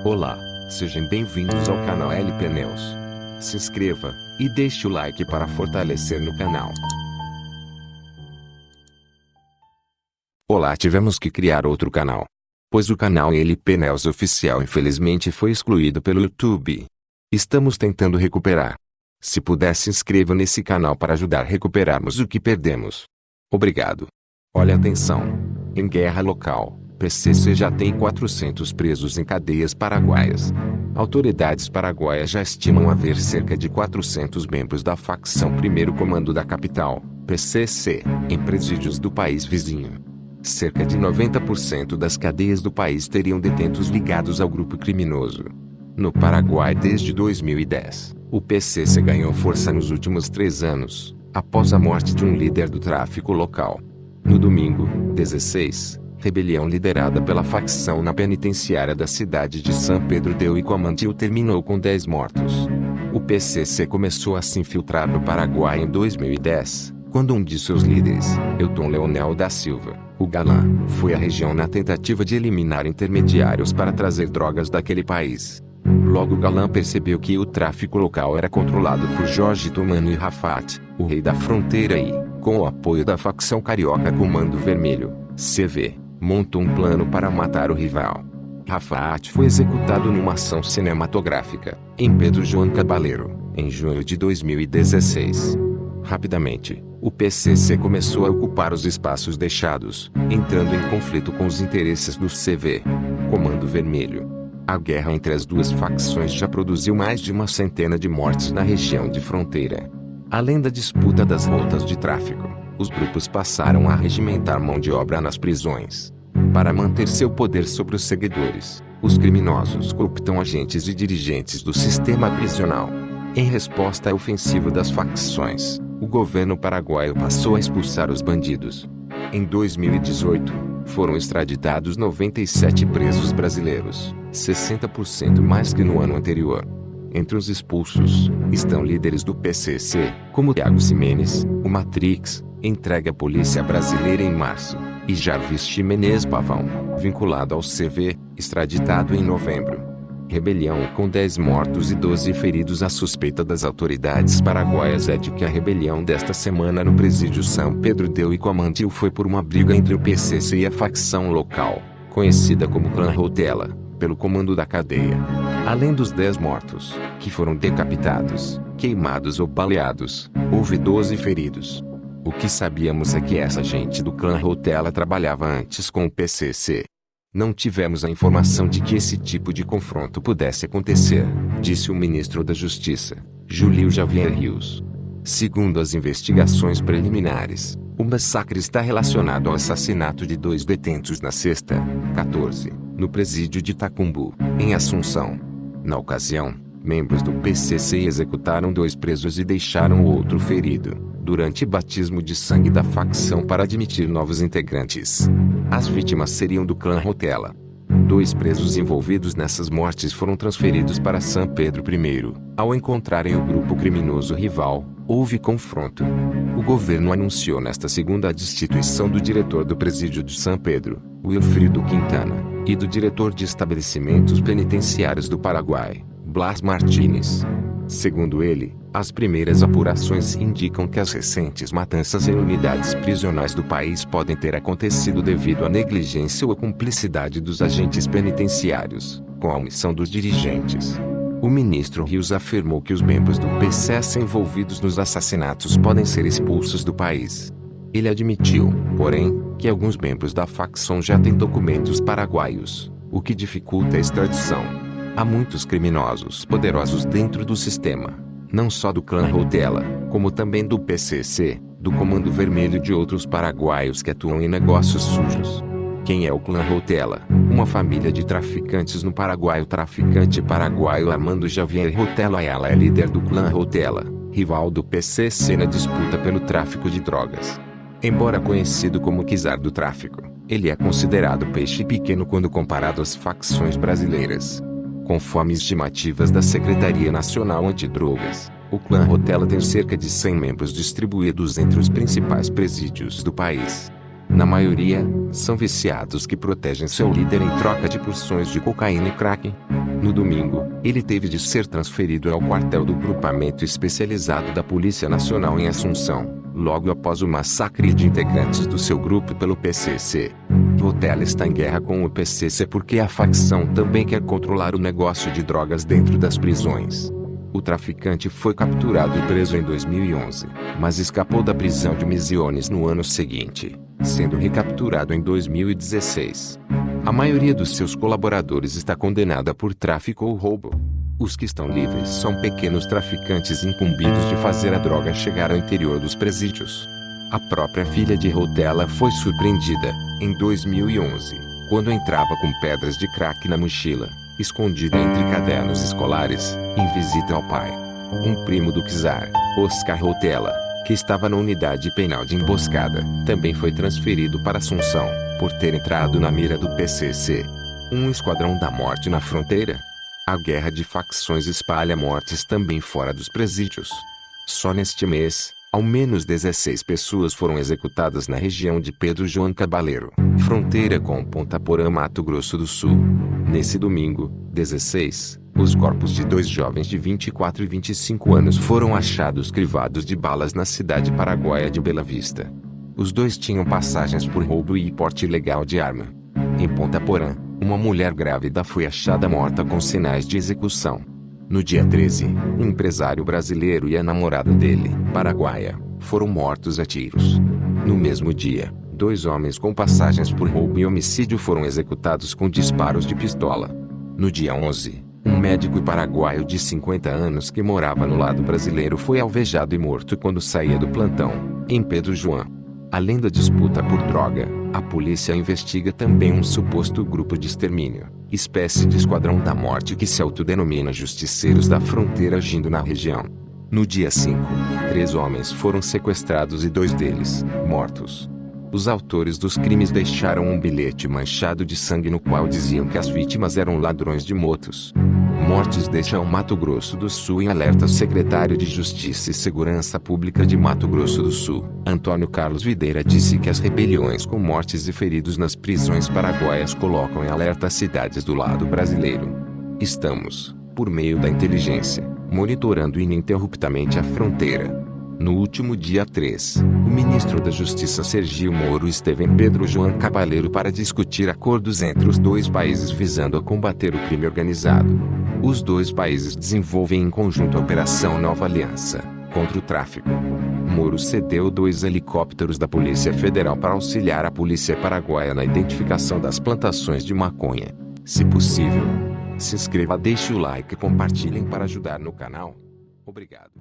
Olá, sejam bem-vindos ao canal LP News. Se inscreva e deixe o like para fortalecer no canal. Olá, tivemos que criar outro canal, pois o canal LP News oficial infelizmente foi excluído pelo YouTube. Estamos tentando recuperar. Se puder, se inscreva nesse canal para ajudar a recuperarmos o que perdemos. Obrigado. Olha, atenção. Em guerra local, PCC já tem 400 presos em cadeias paraguaias. Autoridades paraguaias já estimam haver cerca de 400 membros da facção Primeiro Comando da capital, PCC, em presídios do país vizinho. Cerca de 90% das cadeias do país teriam detentos ligados ao grupo criminoso. No Paraguai, desde 2010, o PCC ganhou força nos últimos 3 anos, após a morte de um líder do tráfico local. No domingo, 16, rebelião liderada pela facção na penitenciária da cidade de São Pedro do Iguamantil terminou com 10 mortos. O PCC começou a se infiltrar no Paraguai em 2010, quando um de seus líderes, Elton Leonel da Silva, o Galã, foi à região na tentativa de eliminar intermediários para trazer drogas daquele país. Logo Galã percebeu que o tráfico local era controlado por Jorge Tumano e Rafat, o rei da fronteira e, com o apoio da facção carioca Comando Vermelho, CV, montou um plano para matar o rival. Rafat foi executado numa ação cinematográfica, em Pedro João Cabaleiro, em junho de 2016. Rapidamente, o PCC começou a ocupar os espaços deixados, entrando em conflito com os interesses do CV, Comando Vermelho. A guerra entre as duas facções já produziu mais de 100 de mortes na região de fronteira. Além da disputa das rotas de tráfico, os grupos passaram a regimentar mão de obra nas prisões. Para manter seu poder sobre os seguidores, os criminosos cooptam agentes e dirigentes do sistema prisional. Em resposta à ofensiva das facções, o governo paraguaio passou a expulsar os bandidos. Em 2018, foram extraditados 97 presos brasileiros, 60% mais que no ano anterior. Entre os expulsos, estão líderes do PCC, como Thiago Ximenes, o Matrix, entregue à polícia brasileira em março, e Jarvis Ximenes Pavão, vinculado ao CV, extraditado em novembro. Rebelião com 10 mortos e 12 feridos. A suspeita das autoridades paraguaias é de que a rebelião desta semana no presídio São Pedro do Iguamantil foi por uma briga entre o PCC e a facção local, conhecida como Clã Rotella, pelo comando da cadeia. Além dos 10 mortos, que foram decapitados, queimados ou baleados, houve 12 feridos. O que sabíamos é que essa gente do Clã Rotella trabalhava antes com o PCC. Não tivemos a informação de que esse tipo de confronto pudesse acontecer, disse o ministro da Justiça, Júlio Javier Rios. Segundo as investigações preliminares, o massacre está relacionado ao assassinato de 2 detentos na sexta, 14, no presídio de Tacumbu, em Assunção. Na ocasião, membros do PCC executaram 2 presos e deixaram o outro ferido, durante batismo de sangue da facção para admitir novos integrantes. As vítimas seriam do Clã Rotella. 2 presos envolvidos nessas mortes foram transferidos para São Pedro I. Ao encontrarem o grupo criminoso rival, houve confronto. O governo anunciou nesta segunda a destituição do diretor do presídio de São Pedro, Wilfrido Quintana, e do diretor de estabelecimentos penitenciários do Paraguai, Blas Martínez. Segundo ele, as primeiras apurações indicam que as recentes matanças em unidades prisionais do país podem ter acontecido devido à negligência ou à cumplicidade dos agentes penitenciários, com a omissão dos dirigentes. O ministro Rios afirmou que os membros do PCC envolvidos nos assassinatos podem ser expulsos do país. Ele admitiu, porém, que alguns membros da facção já têm documentos paraguaios, o que dificulta a extradição. Há muitos criminosos poderosos dentro do sistema, não só do Clã Rotella, como também do PCC, do Comando Vermelho e de outros paraguaios que atuam em negócios sujos. Quem é o Clã Rotella? Uma família de traficantes no Paraguai. O traficante paraguaio Armando Javier Rotella Ayala é líder do Clã Rotella, rival do PCC na disputa pelo tráfico de drogas. Embora conhecido como czar do tráfico, ele é considerado peixe pequeno quando comparado às facções brasileiras. Conforme estimativas da Secretaria Nacional Antidrogas, o Clã Rotella tem cerca de 100 membros distribuídos entre os principais presídios do país. Na maioria, são viciados que protegem seu líder em troca de porções de cocaína e crack. No domingo, ele teve de ser transferido ao quartel do Grupamento Especializado da Polícia Nacional em Assunção, logo após o massacre de integrantes do seu grupo pelo PCC. Rotella está em guerra com o PCC porque a facção também quer controlar o negócio de drogas dentro das prisões. O traficante foi capturado e preso em 2011, mas escapou da prisão de Misiones no ano seguinte, sendo recapturado em 2016. A maioria dos seus colaboradores está condenada por tráfico ou roubo. Os que estão livres são pequenos traficantes incumbidos de fazer a droga chegar ao interior dos presídios. A própria filha de Rotella foi surpreendida, em 2011, quando entrava com pedras de crack na mochila, escondida entre cadernos escolares, em visita ao pai. Um primo do czar, Oscar Rotella, que estava na unidade penal de emboscada, também foi transferido para Assunção, por ter entrado na mira do PCC. Um esquadrão da morte na fronteira? A guerra de facções espalha mortes também fora dos presídios. Só neste mês, ao menos 16 pessoas foram executadas na região de Pedro João Cabaleiro, fronteira com Ponta Porã, Mato Grosso do Sul. Nesse domingo, 16, os corpos de dois jovens de 24 e 25 anos foram achados crivados de balas na cidade paraguaia de Bela Vista. Os dois tinham passagens por roubo e porte ilegal de arma. Em Ponta Porã, uma mulher grávida foi achada morta com sinais de execução. No dia 13, um empresário brasileiro e a namorada dele, paraguaia, foram mortos a tiros. No mesmo dia, dois homens com passagens por roubo e homicídio foram executados com disparos de pistola. No dia 11, um médico paraguaio de 50 anos que morava no lado brasileiro foi alvejado e morto quando saía do plantão, em Pedro João. Além da disputa por droga, a polícia investiga também um suposto grupo de extermínio, espécie de esquadrão da morte que se autodenomina Justiceiros da Fronteira agindo na região. No dia 5, 3 homens foram sequestrados e 2 deles, mortos. Os autores dos crimes deixaram um bilhete manchado de sangue no qual diziam que as vítimas eram ladrões de motos. Mortes deixam Mato Grosso do Sul em alerta. Secretário de Justiça e Segurança Pública de Mato Grosso do Sul, Antônio Carlos Videira, disse que as rebeliões com mortes e feridos nas prisões paraguaias colocam em alerta as cidades do lado brasileiro. Estamos, por meio da inteligência, monitorando ininterruptamente a fronteira. No último dia 3, o ministro da Justiça Sergio Moro esteve em Pedro João Cabaleiro para discutir acordos entre os dois países visando a combater o crime organizado. Os dois países desenvolvem em conjunto a Operação Nova Aliança, contra o tráfico. Moro cedeu 2 helicópteros da Polícia Federal para auxiliar a polícia paraguaia na identificação das plantações de maconha. Se possível, se inscreva, deixe o like e compartilhem para ajudar no canal. Obrigado.